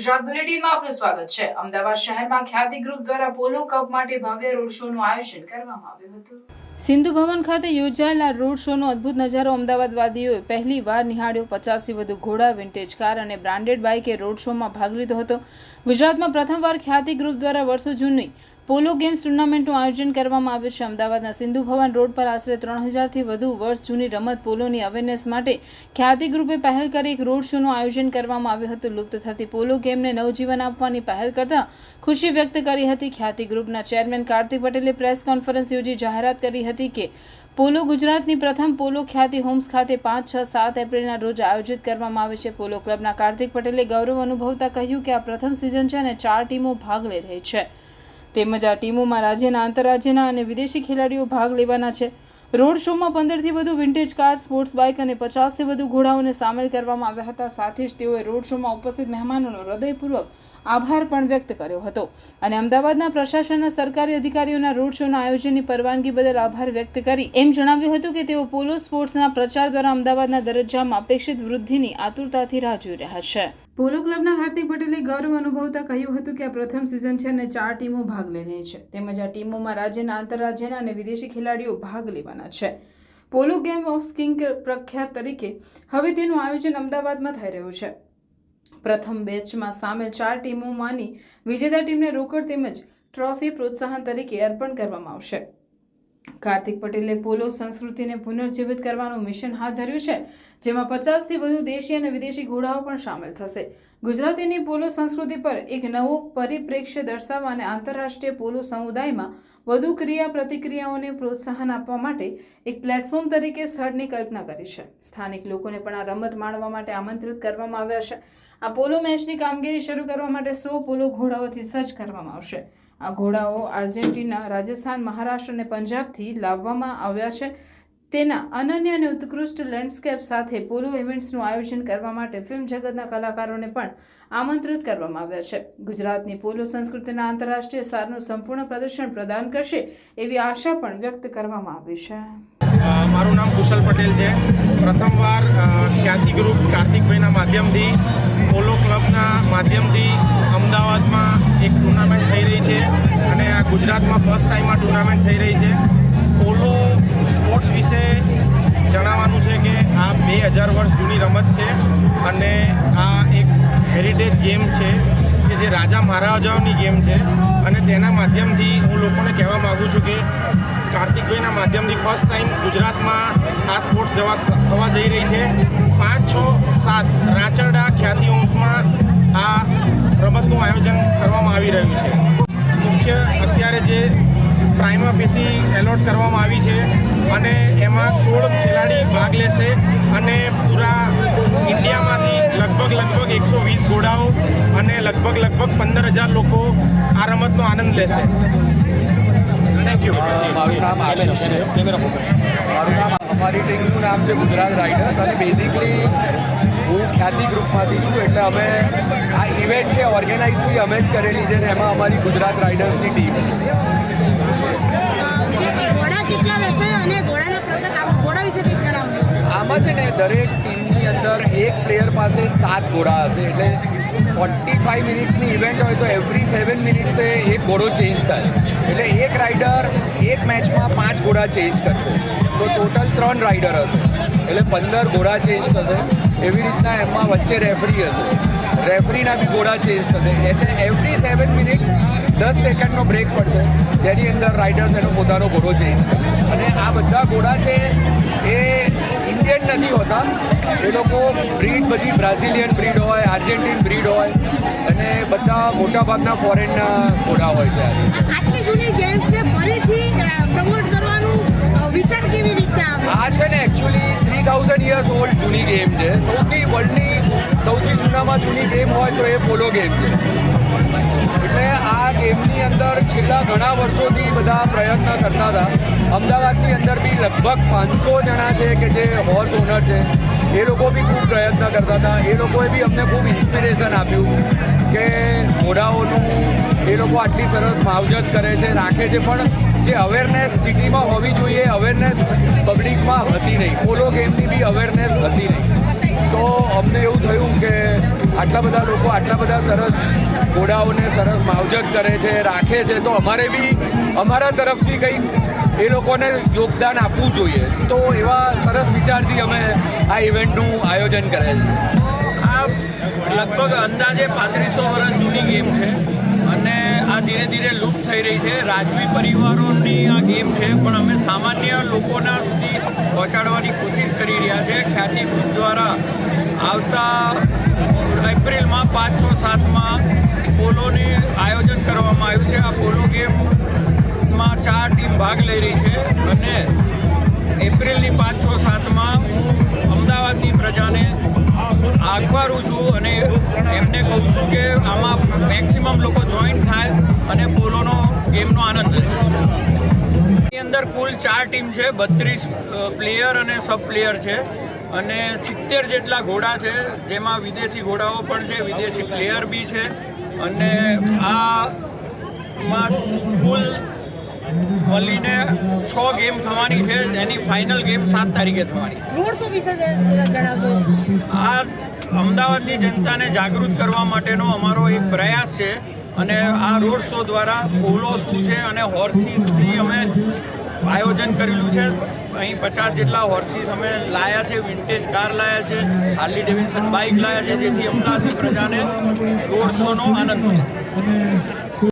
ગુજરાત બુલેટિનમાં આપનું સ્વાગત છે। અમદાવાદ શહેરમાં ખ્યાતિ ગ્રુપ દ્વારા પોલો કપ માટે ભવ્ય રોડ શોનું આયોજન કરવામાં આવ્યું હતું। સિંધુ ભવન ખાતે યોજાયેલા રોડ શોનો અદ્ભુત નજારો અમદાવાદવાસીઓએ પહેલી વાર નિહાળ્યો। 50થી વધુ ઘોડા, વિન્ટેજ કાર અને બ્રાન્ડેડ બાઇકે રોડ શોમાં ભાગ લીધો હતો। ગુજરાતમાં પ્રથમવાર ખ્યાતિ ગ્રુપ દ્વારા વર્ષો જૂની પોલો ગેમ્સ ટુર્નામેન્ટનું આયોજન કરવામાં આવ્યું છે। અમદાવાદના સિંધુ ભવન રોડ પર આશરે 3000થી વધુ વર્ષ જૂની રમત પોલોની અવેરનેસ માટે ખ્યાતિ ગ્રુપે પહેલ કરી એક રોડ શોનું આયોજન કરવામાં આવ્યું હતું। લુપ્ત થતી પોલો ગેમને નવજીવન આપવાની પહેલ કરતા ખુશી વ્યક્ત કરી હતી। ખ્યાતિ ગ્રુપના ચેરમેન કાર્તિક પટેલે પ્રેસ કોન્ફરન્સ યોજી જાહેરાત કરી હતી કે પોલો ગુજરાતની પ્રથમ પોલો ખ્યાતિ હોમ્સ ખાતે 5, 6, 7 એપ્રિલના રોજ આયોજિત કરવામાં આવે છે। પોલો ક્લબના કાર્તિક પટેલે ગૌરવ અનુભવતા કહ્યું કે આ પ્રથમ સિઝન છે અને 4 ટીમો ભાગ લઈ રહી છે, તેમજ આ ટીમોમાં રાજ્યના, આંતરરાજ્યના અને વિદેશી ખેલાડીઓ ભાગ લેવાના છે। રોડ શોમાં 15થી વધુ વિન્ટેજ કાર, સ્પોર્ટ્સ બાઇક અને 50થી વધુ ઘોડાઓને સામેલ કરવામાં આવ્યા હતા। સાથે જ તેઓએ રોડ શોમાં ઉપસ્થિત મહેમાનોનો હૃદયપૂર્વક આભાર પણ વ્યક્ત કર્યો હતો અને અમદાવાદના પ્રશાસનના સરકારી અધિકારીઓના રોડ શોના આયોજનની પરવાનગી બદલ આભાર વ્યક્ત કરી એમ જણાવ્યું હતું કે તેઓ પોલો સ્પોર્ટ્સના પ્રચાર દ્વારા અમદાવાદના દરજ્જામાં અપેક્ષિત વૃદ્ધિની આતુરતાથી રાહ જોઈ રહ્યા છે। પોલો ક્લબના કાર્તિક પટેલે ગૌરવ અનુભવતા કહ્યું હતું કે આ પ્રથમ સિઝન છે અને 4 ટીમો ભાગ લઈ રહી છે, તેમજ આ ટીમોમાં રાજ્યના, આંતરરાજ્યના અને વિદેશી ખેલાડીઓ ભાગ લેવાના છે। પોલો ગેમ ઓફ સ્કિંગ પ્રખ્યાત તરીકે હવે તેનું આયોજન અમદાવાદમાં થઈ રહ્યું છે। પ્રથમ બેચમાં સામેલ 4 ટીમોમાંની વિજેતા ટીમને રોકડ તેમજ ટ્રોફી પ્રોત્સાહન તરીકે અર્પણ કરવામાં આવશે। કાર્તિક પટેલે પોલો સંસ્કૃતિને પુનર્જીવિત કરવાનું મિશન હાથ ધર્યું છે, જેમાં 50થી વધુ દેશી અને વિદેશી ઘોડાઓ પણ સામેલ થશે। ગુજરાતીની પોલો સંસ્કૃતિ પર એક નવો પરિપ્રેક્ષ્ય દર્શાવવા અને આંતરરાષ્ટ્રીય પોલો સમુદાયમાં વધુ ક્રિયા પ્રતિક્રિયાઓને પ્રોત્સાહન આપવા માટે એક પ્લેટફોર્મ તરીકે સ્થળની કલ્પના કરી છે। સ્થાનિક લોકોને પણ આ રમત માણવા માટે આમંત્રિત કરવામાં આવ્યા છે। આ પોલો મેચની કામગીરી શરૂ કરવા માટે 100 પોલો ઘોડાઓથી સજ્જ કરવામાં આવશે। આ ઘોડાઓ આર્જેન્ટિના, રાજસ્થાન, મહારાષ્ટ્ર અને પંજાબથી લાવવામાં આવ્યા છે। તેના અનન્ય અને ઉત્કૃષ્ટ લેન્ડસ્કેપ સાથે પોલો ઇવેન્ટ્સનું આયોજન કરવા માટે ફિલ્મ જગતના કલાકારોને પણ આમંત્રિત કરવામાં આવ્યા છે। ગુજરાતની પોલો સંસ્કૃતિના આંતરરાષ્ટ્રીય સારનું સંપૂર્ણ પ્રદર્શન પ્રદાન કરશે એવી આશા પણ વ્યક્ત કરવામાં આવી છે। મારું નામ કુશલ પટેલ છે। પ્રથમવાર ખ્યાતિ ગ્રુપ કાર્તિકભાઈના માધ્યમથી પોલો ક્લબના માધ્યમથી અમદાવાદમાં એક ટુર્નામેન્ટ થઈ રહી છે અને આ ગુજરાતમાં ફર્સ્ટ ટાઈમ આ ટુર્નામેન્ટ થઈ રહી છે। પોલો સ્પોર્ટ્સ વિશે જણાવવાનું છે કે આ 2000 વર્ષ જૂની રમત છે અને આ એક હેરિટેજ ગેમ છે કે જે રાજા મહારાજાઓની ગેમ છે અને તેના માધ્યમથી હું લોકોને કહેવા માગું છું કે કાર્તિકભાઈના માધ્યમથી ફર્સ્ટ ટાઈમ ગુજરાતમાં આ સ્પોર્ટ્સ થવા જઈ રહી છે। 5, 6, 7 રાચરડા ખ્યાતિ હોમ્સમાં આ રમતનું આયોજન કરવામાં આવી રહ્યું છે। મુખ્ય અત્યારે જે પ્રાઇમા ફેસી એલોટ કરવામાં આવી છે અને એમાં 16 ખેલાડી ભાગ લેશે અને પૂરા ઇન્ડિયામાંથી લગભગ 120 ઘોડાઓ અને લગભગ 15000 લોકો આ રમતનો આનંદ લેશે। Thank you. મારું નામ આશીષ છે। અમારી ટીમનું નામ છે ગુજરાત રાઇડર્સ અને બેઝિકલી હું ખ્યાતિ ગ્રુપમાંથી છું, એટલે અમે આ ઇવેન્ટ છે ઓર્ગેનાઇઝ બી અમે જ કરેલી છે ને એમાં અમારી ગુજરાત રાઇડર્સની ટીમ છે। ઘોડા કેટલા રહેશે અને ઘોડાના પ્રકાર, ઘોડા વિશે કંઈક જણાવો। આમાં છે ને દરેક ટીમની અંદર એક પ્લેયર પાસે 7 ઘોડા હશે, એટલે 45 મિનિટ્સની ઇવેન્ટ હોય તો એવરી 7 મિનિટ્સે એક ઘોડો ચેન્જ થાય, એટલે એક રાઇડર એક મેચમાં 5 ઘોડા ચેન્જ કરશે, તો ટોટલ 3 રાઇડર હશે એટલે 15 ઘોડા ચેન્જ થશે। એવી રીતના એમાં વચ્ચે રેફરી હશે, રેફરીના બી ઘોડા ચેન્જ થશે, એટલે એવરી 7 મિનિટ્સ 10 સેકન્ડનો બ્રેક પડશે, જેની અંદર રાઇડર્સ એનો પોતાનો ઘોડો ચેન્જ કરશે। અને આ બધા ઘોડા છે એ ઇન્ડિયન નથી હોતા, એ લોકો બ્રીડ બધી બ્રાઝિલિયન બ્રીડ હોય, આર્જેન્ટિન બ્રીડ હોય અને બધા મોટાભાગના ફોરેનના ઘોડા હોય છે। આટલી જૂની ગેમ્સને ફરીથી પ્રમોટ કરવાનું વિચાર કેવી રીતે આવે? આ છે ને એકચ્યુઅલી 3000 યર્સ ઓલ્ડ જૂની ગેમ છે। વર્લ્ડની સૌથી જૂનામાં જૂની ગેમ હોય તો એ પોલો ગેમ છે, એટલે આ ગેમની અંદર છેલ્લા ઘણા વર્ષોથી બધા પ્રયત્ન કરતા હતા। અમદાવાદની અંદર બી લગભગ 500 જણા છે કે જે હોર્સ ઓનર છે, એ લોકો બી ખૂબ પ્રયત્ન કરતા હતા। એ લોકોએ બી અમને ખૂબ ઇન્સ્પિરેશન આપ્યું કે ઘોડાઓનું એ લોકો આટલી સરસ માવજત કરે છે, રાખે છે, પણ જે અવેરનેસ સિટીમાં હોવી જોઈએ અવેરનેસ પબ્લિકમાં હતી નહીં, પોલો ગેમની બી અવેરનેસ હતી નહીં। તો અમને એવું થયું કે આટલા બધા લોકો આટલા બધા સરસ ઘોડાઓને સરસ માવજત કરે છે, રાખે છે, તો અમારે બી અમારા તરફથી કંઈક એ લોકોને યોગદાન આપવું જોઈએ. તો એવા સરસ વિચારથી અમે આ ઇવેન્ટનું આયોજન કરેલ છે. આ લગભગ અંદાજે 3500 વર્ષ જૂની ગેમ છે અને આ ધીરે ધીરે લુપ્ત થઈ રહી છે. રાજવી પરિવારોની આ ગેમ છે, પણ અમે સામાન્ય લોકોના સુધી પહોંચાડવાની કોશિશ કરી રહ્યા છે. ખ્યાતિ ગ્રુપ દ્વારા આવતા એપ્રિલમાં 5, 6, 7માં પોલોની આયોજન કરવામાં આવ્યું છે. આ પોલો ગેમમાં 4 ટીમ ભાગ લઈ રહી છે અને એપ્રિલની 5, 6, 7માં હું અમદાવાદની પ્રજાને આહ્વારું છું અને એમને કહું છું કે આમાં મેક્સિમમ લોકો જોઈન થાય અને પોલોનો ગેમનો આનંદ લે. એની અંદર કુલ 4 ટીમ છે, 32 પ્લેયર અને સબ પ્લેયર છે અને 70 જેટલા ઘોડા છે, જેમાં વિદેશી ઘોડાઓ પણ છે, વિદેશી પ્લેયર બી છે અને આમાં કુલ મળીને 6 ગેમ થવાની છે. એની ફાઇનલ ગેમ 7 તારીખે થવાની. રોડ શો વિશે જણાવો. આ અમદાવાદની જનતાને જાગૃત કરવા માટેનો અમારો એક પ્રયાસ છે અને આ રોડ શો દ્વારા પોલો શું છે અને હોર્સીસની અમે આયોજન કરેલું છે. અહીં 50 જેટલા હોર્સીસ અમે લાયા છે, વિન્ટેજ કાર લાયા છે, હાર્લી ડેવિડસન બાઇક લાયા છે, જેથી અમદાવાદની પ્રજાને રોડ શોનો આનંદ મળે.